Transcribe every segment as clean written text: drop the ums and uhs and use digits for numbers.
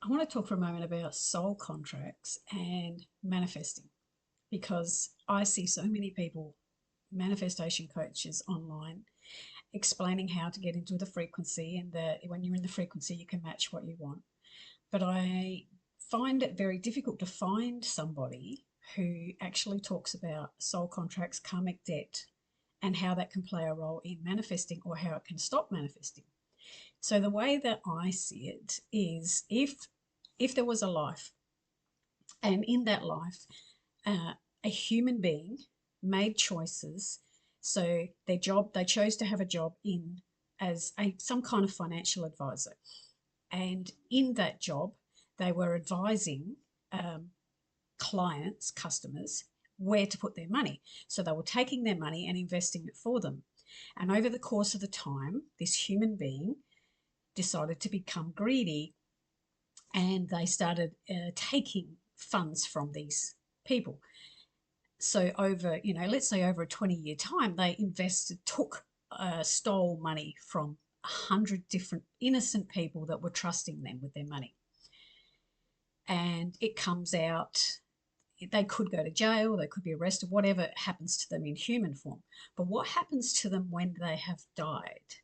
I want to talk for a moment about soul contracts and manifesting because I see so many people, manifestation coaches online, explaining how to get into the frequency and that when you're in the frequency, you can match what you want. But I find it very difficult to find somebody who actually talks about soul contracts, karmic debt, and how that can play a role in manifesting or how it can stop manifesting. So the way that I see it is if there was a life and in that life uh, a human being made choices, so their job, they chose to have a job in as some kind of financial advisor, and in that job they were advising um, clients, customers, where to put their money. So they were taking their money and investing it for them, and over the course of the time this human being decided to become greedy, and they started taking funds from these people. So over, let's say over a 20-year time, they invested, stole money from 100 different innocent people that were trusting them with their money. And it comes out, they could go to jail, they could be arrested, whatever happens to them in human form. But what happens to them when they have died?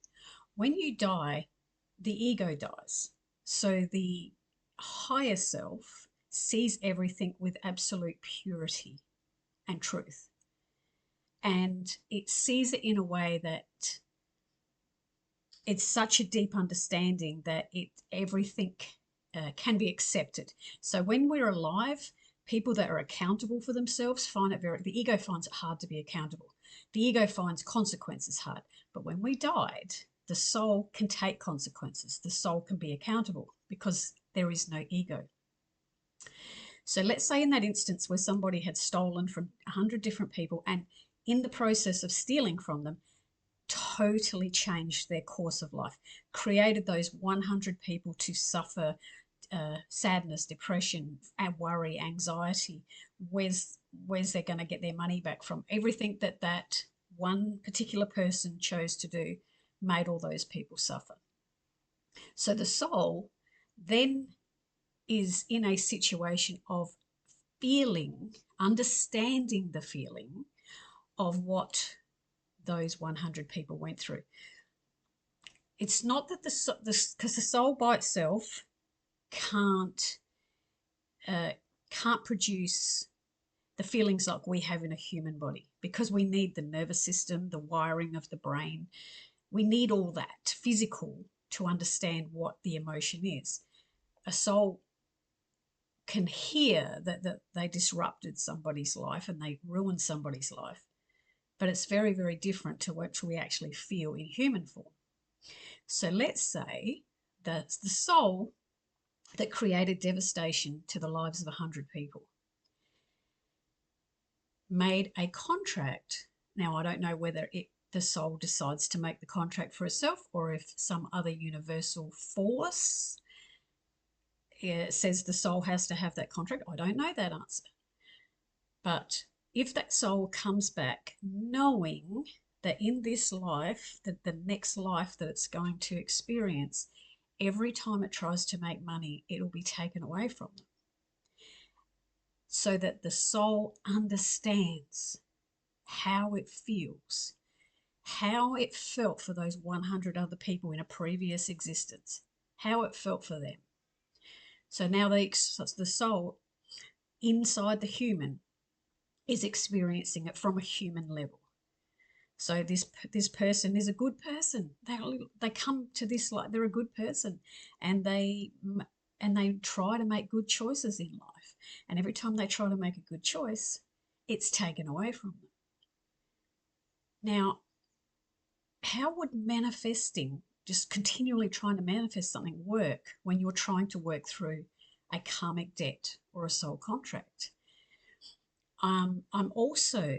When you die, the ego dies. So the higher self sees everything with absolute purity and truth. And it sees it in a way that it's such a deep understanding that everything can be accepted. So when we're alive, people that are accountable for themselves find it the ego finds it hard to be accountable. The ego finds consequences hard. But when we died, the soul can take consequences. The soul can be accountable because there is no ego. So let's say in that instance where somebody had stolen from 100 different people and in the process of stealing from them, totally changed their course of life, created those 100 people to suffer sadness, depression, and worry, anxiety. Where's they're going to get their money back from? Everything that one particular person chose to do made all those people suffer. So the soul then is in a situation of feeling, understanding the feeling of what those 100 people went through. It's not that because the soul by itself can't produce the feelings like we have in a human body, because we need the nervous system, the wiring of the brain. We need all that physical to understand what the emotion is. A soul can hear that they disrupted somebody's life and they ruined somebody's life, but it's very, very different to what we actually feel in human form. So let's say that the soul that created devastation to the lives of 100 people made a contract. Now, I don't know whether the soul decides to make the contract for itself or if some other universal force says the soul has to have that contract. I don't know that answer. But if that soul comes back knowing that in this life, that the next life that it's going to experience, every time it tries to make money, it will be taken away from them. So that the soul understands how it feels, how it felt for those 100 other people in a previous existence, how it felt for them. So now the soul inside the human is experiencing it from a human level. So this person is a good person. They come to this like they're a good person, and they try to make good choices in life. And every time they try to make a good choice, it's taken away from them. Now, how would manifesting, just continually trying to manifest something, work when you're trying to work through a karmic debt or a soul contract? I'm also,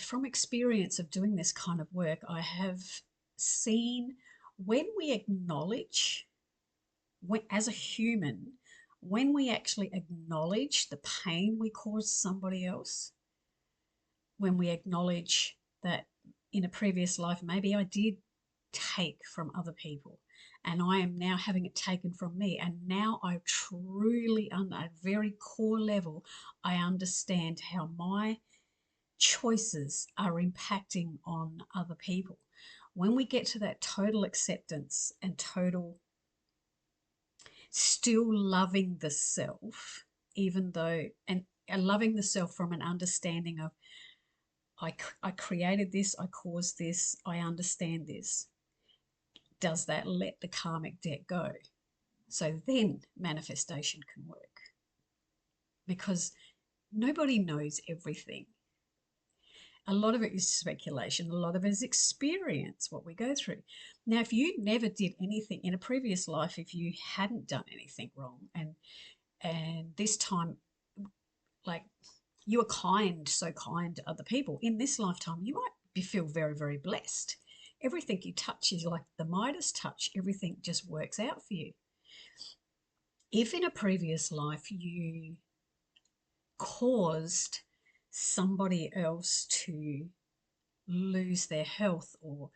from experience of doing this kind of work, I have seen when we acknowledge, as a human, when we actually acknowledge the pain we cause somebody else, when we acknowledge that in a previous life, maybe I did take from other people and I am now having it taken from me. And now I truly, on a very core level, I understand how my choices are impacting on other people. When we get to that total acceptance and total still loving the self, even though, and loving the self from an understanding of, I created this, I caused this, I understand this. Does that let the karmic debt go? So then manifestation can work, because nobody knows everything. A lot of it is speculation. A lot of it is experience, what we go through. Now, if you never did anything in a previous life, if you hadn't done anything wrong, and this time, like, you were kind, so kind to other people, in this lifetime, you might feel very, very blessed. Everything you touch is like the Midas touch. Everything just works out for you. If in a previous life you caused somebody else to lose their health, or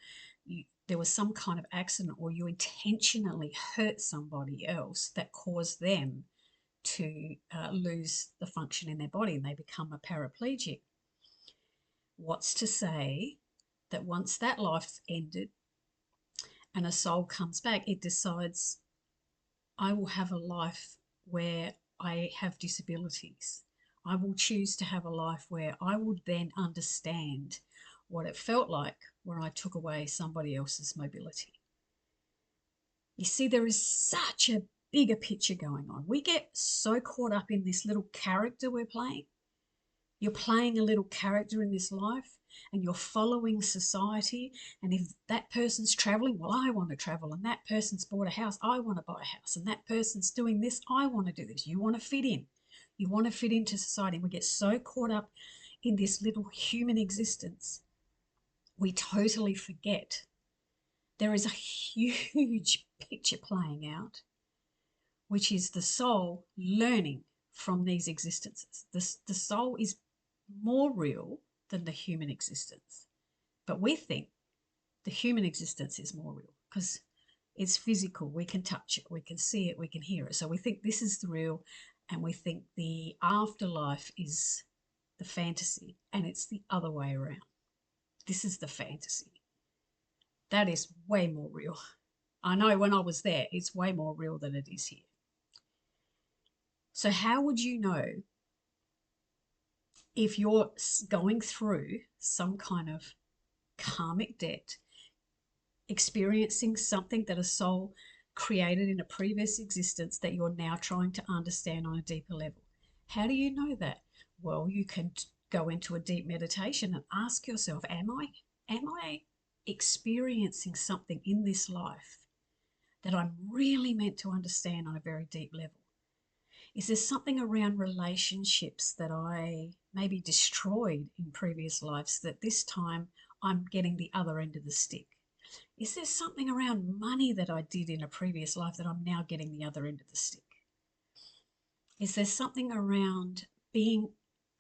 there was some kind of accident, or you intentionally hurt somebody else that caused them to lose the function in their body and they become a paraplegic, what's to say that once that life ended and a soul comes back, it decides, I will have a life where I have disabilities. I will choose to have a life where I would then understand what it felt like when I took away somebody else's mobility. You see, there is such a bigger picture going on. We get so caught up in this little character we're playing. You're playing a little character in this life and you're following society. And if that person's traveling, well, I want to travel. And that person's bought a house, I want to buy a house. And that person's doing this, I want to do this. You want to fit in. You want to fit into society. We get so caught up in this little human existence, we totally forget there is a huge picture playing out, which is the soul learning from these existences. The soul is more real than the human existence. But we think the human existence is more real because it's physical. We can touch it, we can see it, we can hear it. So we think this is the real, and we think the afterlife is the fantasy, and it's the other way around. This is the fantasy. That is way more real. I know when I was there, it's way more real than it is here. So how would you know if you're going through some kind of karmic debt, experiencing something that a soul created in a previous existence that you're now trying to understand on a deeper level? How do you know that? Well, you can go into a deep meditation and ask yourself, am I experiencing something in this life that I'm really meant to understand on a very deep level? Is there something around relationships that I maybe destroyed in previous lives that this time I'm getting the other end of the stick? Is there something around money that I did in a previous life that I'm now getting the other end of the stick? Is there something around being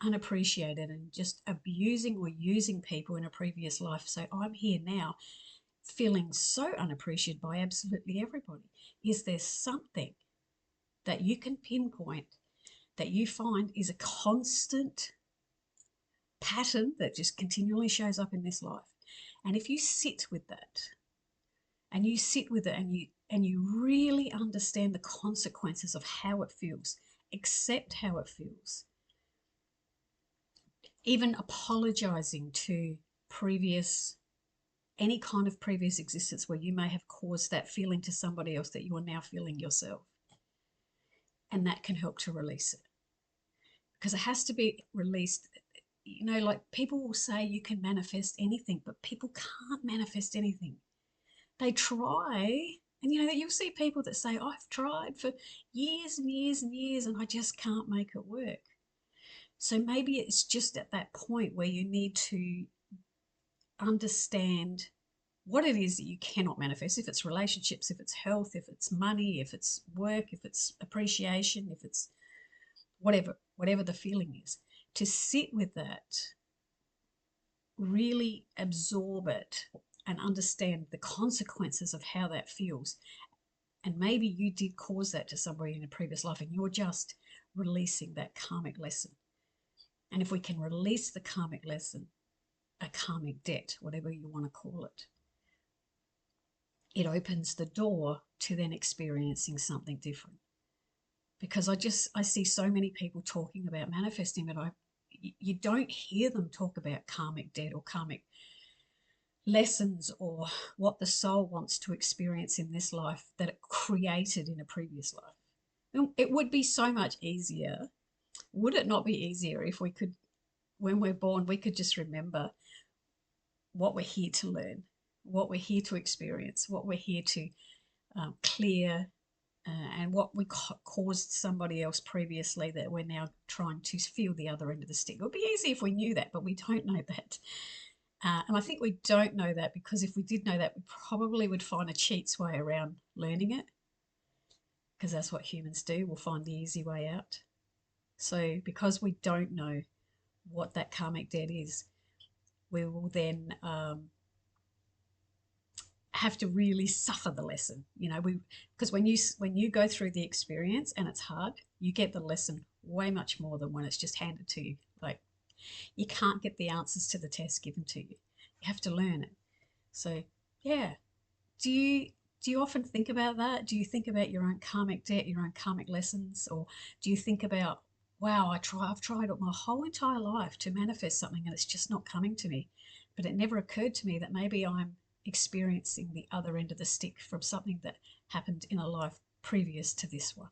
unappreciated and just abusing or using people in a previous life? So I'm here now feeling so unappreciated by absolutely everybody. Is there something that you can pinpoint that you find is a constant pattern that just continually shows up in this life? And if you sit with that, and you sit with it, and you really understand the consequences of how it feels, accept how it feels, even apologizing to any kind of previous existence where you may have caused that feeling to somebody else that you are now feeling yourself. And that can help to release it, because it has to be released. You know, like, people will say you can manifest anything, but people can't manifest anything. They try, and you'll see people that say, I've tried for years and years and years and I just can't make it work. So maybe it's just at that point where you need to understand what it is that you cannot manifest. If it's relationships, if it's health, if it's money, if it's work, if it's appreciation, if it's whatever the feeling is, to sit with that, really absorb it and understand the consequences of how that feels, And maybe you did cause that to somebody in a previous life and you're just releasing that karmic lesson. And if we can release the karmic lesson, a karmic debt, whatever you want to call it, it opens the door to then experiencing something different. Because I see so many people talking about manifesting, but you don't hear them talk about karmic debt or karmic lessons or what the soul wants to experience in this life that it created in a previous life. It would be so much easier. Would it not be easier if we could, when we're born, we could just remember what we're here to learn, what we're here to experience, what we're here to clear, and what we caused somebody else previously that we're now trying to feel the other end of the stick. It would be easy if we knew that, but we don't know that. And I think we don't know that because if we did know that, we probably would find a cheat's way around learning it, because that's what humans do. We'll find the easy way out. So because we don't know what that karmic debt is, we will then have to really suffer the lesson. Because when you go through the experience and it's hard, you get the lesson way much more than when it's just handed to you. Like, you can't get the answers to the test given to you. You have to learn it. So, yeah. Do you often think about that? Do you think about your own karmic debt, your own karmic lessons? Or do you think about, wow, I've tried my whole entire life to manifest something and it's just not coming to me. But it never occurred to me that maybe I'm experiencing the other end of the stick from something that happened in a life previous to this one.